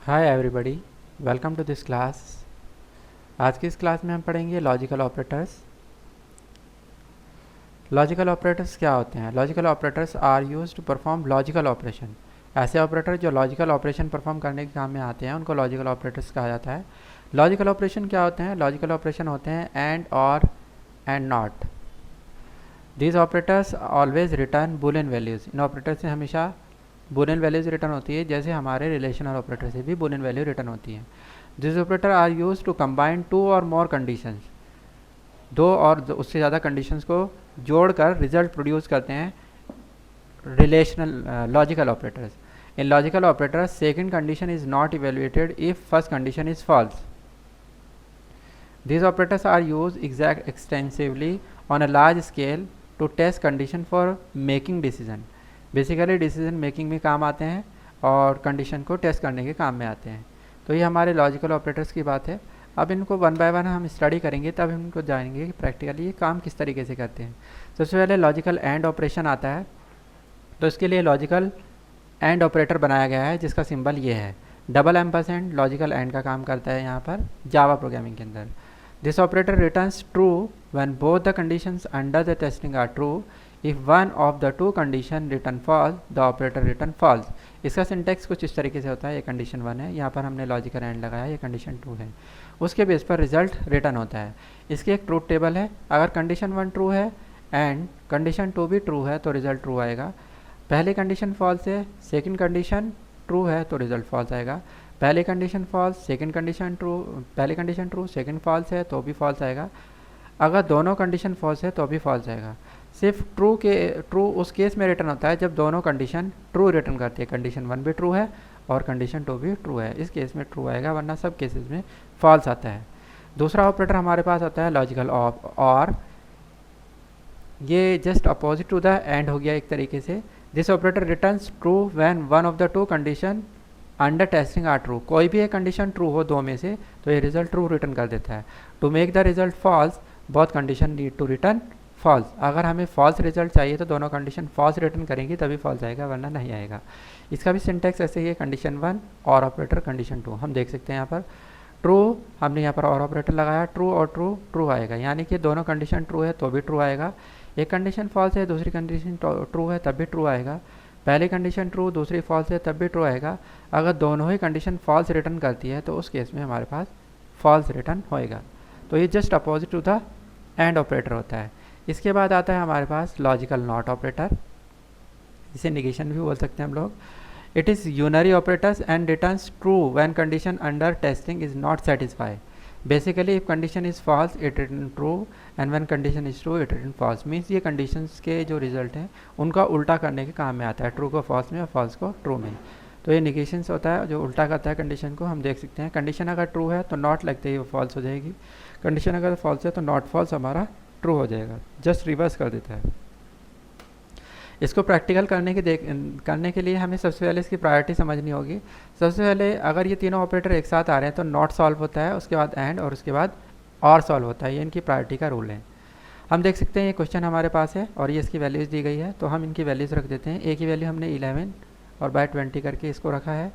Hi everybody, welcome to this class. आज की इस क्लास में हम पढ़ेंगे लॉजिकल ऑपरेटर्स। लॉजिकल ऑपरेटर्स क्या होते हैं? Logical operators are used to perform logical operation. ऐसे ऑपरेटर जो लॉजिकल ऑपरेशन परफॉर्म करने के काम में आते हैं उनको लॉजिकल ऑपरेटर्स कहा जाता है। लॉजिकल ऑपरेशन क्या होते हैं? लॉजिकल ऑपरेशन होते हैं एंड, और, and not. These operators always return Boolean values. In operator से हमेशा बुलियन वैल्यूज़ रिटर्न होती है, जैसे हमारे रिलेशनल ऑपरेटर से भी बुलियन वैल्यू रिटर्न होती है। This operator are use to combine two और मोर कंडीशंस। दो और उससे ज़्यादा कंडीशंस को जोड़कर रिजल्ट प्रोड्यूस करते हैं relational logical operators. In logical operators second condition is not evaluated if first condition is false. These operators are used extensively on a large scale to test condition for making decision. Basically decision making में काम आते हैं और condition को test करने के काम में आते हैं। तो ये हमारे लॉजिकल ऑपरेटर्स की बात है। अब इनको वन बाय वन हम स्टडी करेंगे, तब इनको जानेंगे कि प्रैक्टिकली ये काम किस तरीके से करते हैं। सबसे पहले लॉजिकल एंड ऑपरेशन आता है, तो इसके लिए लॉजिकल एंड ऑपरेटर बनाया गया है जिसका सिंबल ये है। डबल एम्परसेंड लॉजिकल एंड का काम करता है यहाँ पर जावा प्रोग्रामिंग के अंदर। This operator returns true when both the conditions under the testing are true. If one of the two condition return false, the operator return false. इसका syntax कुछ इस तरीके से होता है। ये कंडीशन 1 है, यहाँ पर हमने लॉजिकल एंड लगाया, ये कंडीशन 2 है, उसके बेस पर रिजल्ट रिटर्न होता है। इसकी एक ट्रूथ टेबल है। अगर कंडीशन 1 ट्रू है एंड कंडीशन 2 भी ट्रू है तो रिजल्ट ट्रू आएगा। पहली कंडीशन फॉल्स है, सेकेंड कंडीशन ट्रू है तो रिजल्ट फॉल्स आएगा। पहली condition false, second condition true, पहली कंडीशन ट्रू, सेकंड फॉल्स है तो भी फॉल्स आएगा। अगर दोनों कंडीशन फॉल्स है तो भी फॉल्स आएगा। सिर्फ ट्रू उस केस में रिटर्न होता है जब दोनों कंडीशन ट्रू रिटर्न करती है। कंडीशन 1 भी ट्रू है और कंडीशन 2 भी ट्रू है, इस केस में ट्रू आएगा, वरना सब केसेस में फॉल्स आता है। दूसरा ऑपरेटर हमारे पास आता है लॉजिकल और। ये just opposite to the and हो गया एक तरीके से। This operator returns true when one of the two condition under testing are true. कोई भी एक कंडीशन ट्रू हो दो में से तो ये रिजल्ट ट्रू रिटर्न कर देता है। To make the result false, both condition need to return false. अगर हमें फॉल्स रिजल्ट चाहिए तो दोनों कंडीशन फॉल्स रिटर्न करेंगी तभी फॉल्स आएगा, वरना नहीं आएगा। इसका भी सिंटेक्स ऐसे ही है, कंडीशन 1 और ऑपरेटर कंडीशन 2। हम देख सकते हैं यहाँ पर ट्रू, हमने यहाँ पर और ऑपरेटर लगाया, ट्रू और ट्रू ट्रू आएगा, यानी कि दोनों कंडीशन ट्रू है तो भी ट्रू आएगा। एक कंडीशन फॉल्स है, दूसरी कंडीशन ट्रू है तब भी ट्रू आएगा। पहली कंडीशन ट्रू, दूसरी फॉल्स है तब भी ट्रू आएगा। अगर दोनों ही कंडीशन फॉल्स रिटर्न करती है तो उस केस में हमारे पास फॉल्स रिटर्न होएगा। तो ये just opposite to the and operator होता है। इसके बाद आता है हमारे पास लॉजिकल नॉट ऑपरेटर, इसे निगेशन भी बोल सकते हैं हम लोग। It is unary operators and returns true when condition under testing is not satisfy. Basically if condition is false it return true and when condition is true it return false. Means ये conditions के जो result हैं उनका उल्टा करने के काम में आता है, ट्रू को फॉल्स में और फॉल्स को ट्रू में। तो ये निगेशंस होता है जो उल्टा करता है कंडीशन को। हम देख सकते हैं कंडीशन अगर ट्रू है तो नॉट लगते ही वो फॉल्स हो जाएगी, कंडीशन अगर फॉल्स है तो नॉट फॉल्स हमारा ट्रू हो जाएगा, जस्ट रिवर्स कर देता है। इसको प्रैक्टिकल करने के लिए हमें सबसे पहले इसकी प्रायोरिटी समझनी होगी। सबसे पहले अगर ये तीनों ऑपरेटर एक साथ आ रहे हैं तो नॉट सॉल्व होता है, उसके बाद एंड और उसके बाद और सॉल्व होता है। ये इनकी प्रायोरिटी का रूल है। हम देख सकते हैं ये क्वेश्चन हमारे पास है और ये इसकी वैल्यूज़ दी गई है, तो हम इनकी वैल्यूज़ रख देते हैं। ए की वैल्यू हमने 11 और बाय 20 करके इसको रखा है।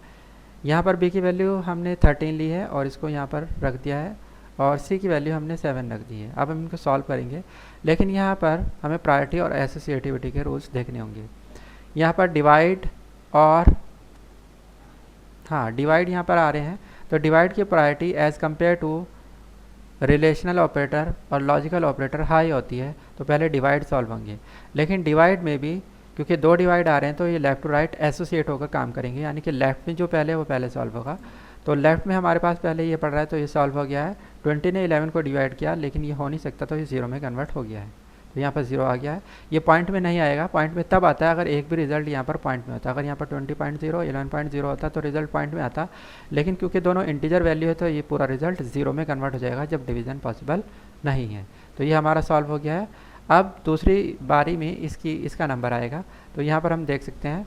यहाँ पर बी की वैल्यू हमने 13 ली है और इसको यहाँ पर रख दिया है, और सी की वैल्यू हमने 7 रख दी है। अब हम इनको सॉल्व करेंगे, लेकिन यहाँ पर हमें प्रायोरिटी और एसोसिएटिविटी के रूल्स देखने होंगे। यहाँ पर डिवाइड और डिवाइड यहाँ पर आ रहे हैं, तो डिवाइड की priority as compare to relational operator और लॉजिकल ऑपरेटर हाई होती है, तो पहले डिवाइड सॉल्व होंगे। लेकिन डिवाइड में भी क्योंकि दो डिवाइड आ रहे हैं तो ये लेफ़्ट टू राइट एसोसिएट होकर काम करेंगे, यानी कि लेफ़्ट में जो पहले वो पहले सॉल्व होगा। तो लेफ़्ट में हमारे पास पहले ये पड़ रहा है तो ये सॉल्व हो गया है। 20 ने 11 को डिवाइड किया, लेकिन ये हो नहीं सकता तो ये 0 में कन्वर्ट हो गया है, तो यहाँ पर 0 आ गया है। ये पॉइंट में नहीं आएगा, पॉइंट में तब आता है अगर एक भी रिजल्ट यहाँ पर पॉइंट में होता है। अगर यहाँ पर 20.0 11.0 होता तो रिजल्ट पॉइंट में आता, लेकिन क्योंकि दोनों इंटीजर वैल्यू है तो ये पूरा रिजल्ट 0 में कन्वर्ट हो जाएगा जब डिवीज़न पॉसिबल नहीं है। तो ये हमारा सॉल्व हो गया है। अब दूसरी बारी में इसका नंबर आएगा, तो यहाँ पर हम देख सकते हैं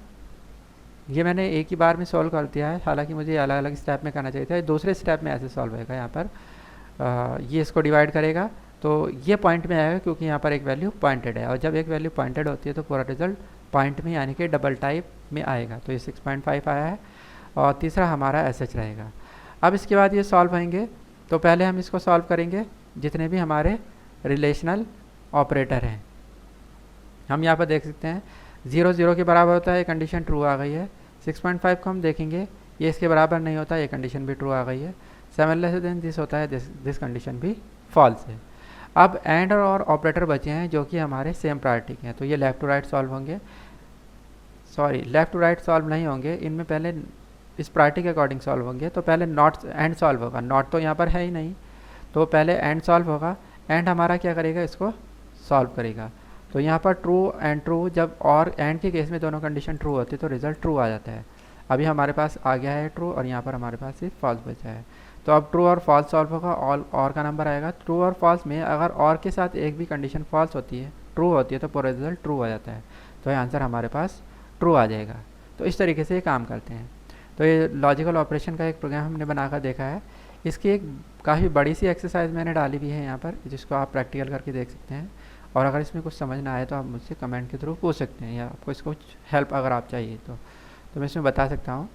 ये मैंने एक ही बार में सॉल्व कर दिया है, हालांकि मुझे अलग अलग स्टेप में करना चाहिए था। दूसरे स्टेप में ऐसे सॉल्व होएगा। यहाँ पर ये इसको डिवाइड करेगा तो ये पॉइंट में आएगा क्योंकि यहाँ पर एक वैल्यू पॉइंटेड है, और जब एक वैल्यू पॉइंटेड होती है तो पूरा रिजल्ट पॉइंट में यानी कि डबल टाइप में आएगा। तो ये 6.5 आया है। और तीसरा हमारा SH रहेगा। अब इसके बाद ये सॉल्व होंगे, तो पहले हम इसको सॉल्व करेंगे जितने भी हमारे रिलेशनल ऑपरेटर हैं। हम यहाँ पर देख सकते हैं 0 0 के बराबर होता है, ये कंडीशन ट्रू आ गई है। 6.5 को हम देखेंगे, ये इसके बराबर नहीं होता, ये कंडीशन भी ट्रू आ गई है। 7 लेस देन दिस होता है, दिस कंडीशन भी फॉल्स है। अब एंड और ऑपरेटर बचे हैं जो कि हमारे सेम प्रायोरिटी के हैं, तो ये लेफ्ट टू राइट सॉल्व होंगे, sorry left to right solve नहीं होंगे, इनमें पहले इस प्रायोरिटी के अकॉर्डिंग सॉल्व होंगे। तो पहले नॉट एंड सॉल्व होगा, नॉट तो यहाँ पर है ही नहीं, तो पहले एंड सॉल्व होगा। एंड हमारा क्या करेगा, इसको सॉल्व करेगा। तो यहाँ पर ट्रू एंड ट्रू, जब और एंड के केस में दोनों कंडीशन ट्रू होती है तो रिजल्ट ट्रू आ जाता है। अभी हमारे पास आ गया है ट्रू और यहाँ पर हमारे पास सिर्फ फॉल्स बचा है। तो अब ट्रू और फॉल्स सॉल्व होगा, और का नंबर आएगा। ट्रू और फॉल्स में अगर और के साथ एक भी कंडीशन फॉल्स होती है, ट्रू होती है, तो पूरा रिजल्ट ट्रू आ जाता है, तो ये आंसर हमारे पास ट्रू आ जाएगा। तो इस तरीके से ये काम करते हैं। तो ये लॉजिकल ऑपरेशन का एक प्रोग्राम हमने बनाकर देखा है। इसकी एक काफ़ी बड़ी सी एक्सरसाइज मैंने डाली भी है यहाँ पर, जिसको आप प्रैक्टिकल करके देख सकते हैं। और अगर इसमें कुछ समझ ना आए तो आप मुझसे कमेंट के थ्रू पूछ सकते हैं, या आपको इसको कुछ हेल्प अगर आप चाहिए तो मैं इसमें बता सकता हूँ।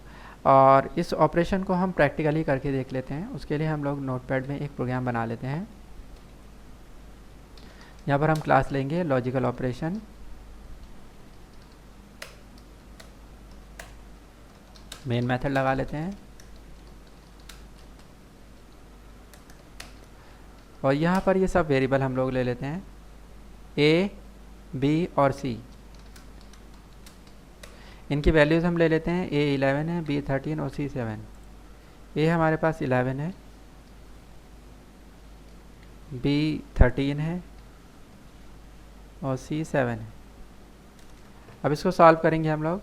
और इस ऑपरेशन को हम प्रैक्टिकली करके देख लेते हैं। उसके लिए हम लोग नोटपैड में एक प्रोग्राम बना लेते हैं। यहाँ पर हम क्लास लेंगे लॉजिकल ऑपरेशन, मेन मेथड लगा लेते हैं, और यहाँ पर ये सब वेरिएबल हम लोग ले लेते हैं, A, B और C। इनकी वैल्यूज़ हम ले लेते हैं, A 11 है, B 13 और C 7। A हमारे पास 11 है, B 13 है और C 7 है। अब इसको सॉल्व करेंगे हम लोग।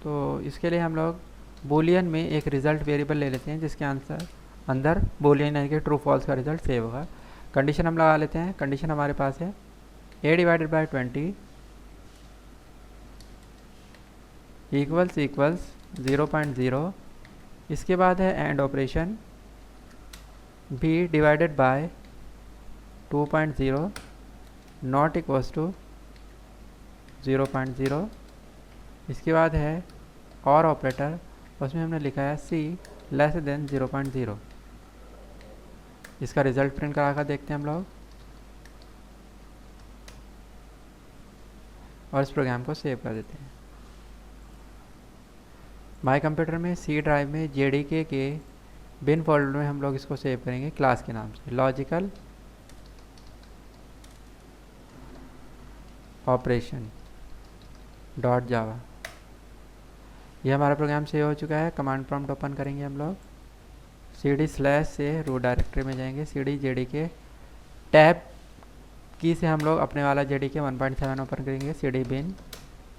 तो इसके लिए हम लोग बूलियन में एक रिज़ल्ट वेरिएबल ले लेते हैं, जिसके आंसर अंदर बूलियन यानी कि ट्रू फॉल्स का रिजल्ट सेव होगा। कंडीशन हम लगा लेते हैं। कंडीशन हमारे पास है A डिवाइडेड बाई 20 इक्वल्स 0.0। इसके बाद है and operation, B divided by 2.0 not equals to 0.0। इसके बाद है और ऑपरेटर, उसमें हमने लिखा है C लेस देन 0.0। इसका रिजल्ट प्रिंट करा कर देखते हैं हम लोग, और इस प्रोग्राम को सेव कर देते हैं। माई कंप्यूटर में C ड्राइव में JDK के बिन फोल्डर में हम लोग इसको सेव करेंगे क्लास के नाम से, लॉजिकल ऑपरेशन डॉट जावा। ये हमारा प्रोग्राम सेव हो चुका है। कमांड प्रॉम्प्ट ओपन करेंगे हम लोग, CD/ से रूट डायरेक्टरी में जाएंगे, CD JDK टैब की से हम लोग अपने वाला JDK 1.7 ओपन करेंगे, CD bin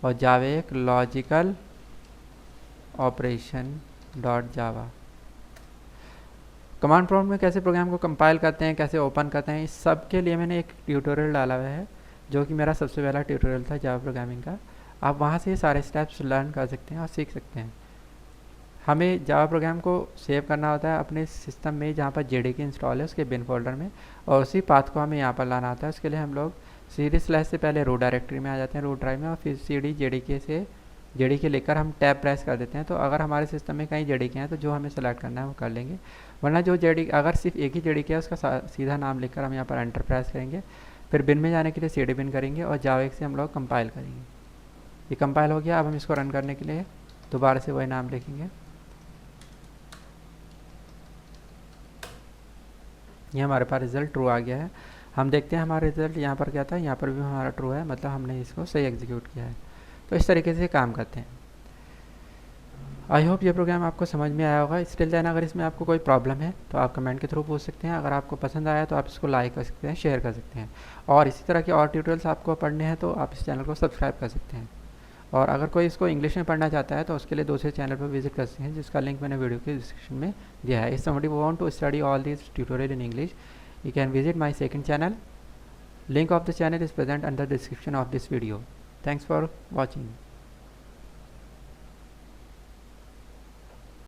और जावे लॉजिकल ऑपरेशन डॉट जावा। कमांड प्रॉम्प्ट में कैसे प्रोग्राम को कंपाइल करते हैं, कैसे ओपन करते हैं, इस सब के लिए मैंने एक ट्यूटोरियल डाला हुआ है, जो कि मेरा सबसे पहला ट्यूटोरियल था जावा प्रोग्रामिंग का। आप वहाँ से सारे स्टेप्स लर्न कर सकते हैं और सीख सकते हैं। हमें जावा प्रोग्राम को सेव करना होता है अपने सिस्टम में, जहाँ पर JDK इंस्टॉल है उसके बिन फोल्डर में, और उसी पाथ को हमें यहाँ पर लाना होता है। उसके लिए हम लोग CD/ से पहले रूट डायरेक्टरी में आ जाते हैं, रूट ड्राइव में, और फिर CD JDK से JDK लेकर हम टैब प्रेस कर देते हैं। तो अगर हमारे सिस्टम में कई JDK हैं तो जो हमें सेलेक्ट करना है वो कर लेंगे, वरना जो JDK अगर सिर्फ एक ही JDK है उसका सीधा नाम लिखकर हम यहाँ पर एंटर प्रेस करेंगे। फिर बिन में जाने के लिए CD bin करेंगे और जावा से हम लोग कंपाइल करेंगे। ये कंपाइल हो गया। अब हम इसको रन करने के लिए दोबारा से वही नाम लिखेंगे। ये हमारे पास रिज़ल्ट ट्रू आ गया है। हम देखते हैं हमारा रिज़ल्ट यहाँ पर क्या था, यहाँ पर भी हमारा ट्रू है, मतलब हमने इसको सही एग्जीक्यूट किया है। तो इस तरीके से काम करते हैं। आई होप ये प्रोग्राम आपको समझ में आया होगा। स्टिल देन अगर इसमें आपको कोई प्रॉब्लम है तो आप कमेंट के थ्रू पूछ सकते हैं। अगर आपको पसंद आया तो आप इसको लाइक कर सकते हैं, शेयर कर सकते हैं, और इसी तरह के और ट्यूटोरियल्स आपको पढ़ने हैं तो आप इस चैनल को सब्सक्राइब कर सकते हैं। और अगर कोई इसको इंग्लिश में पढ़ना चाहता है तो उसके लिए दूसरे चैनल पर विजिट कर सकते हैं, जिसका लिंक मैंने वीडियो के डिस्क्रिप्शन में दिया है। If somebody want to study all this tutorial in English, you can visit my second channel. Link of the channel is present under the description of this video. Thanks for watching.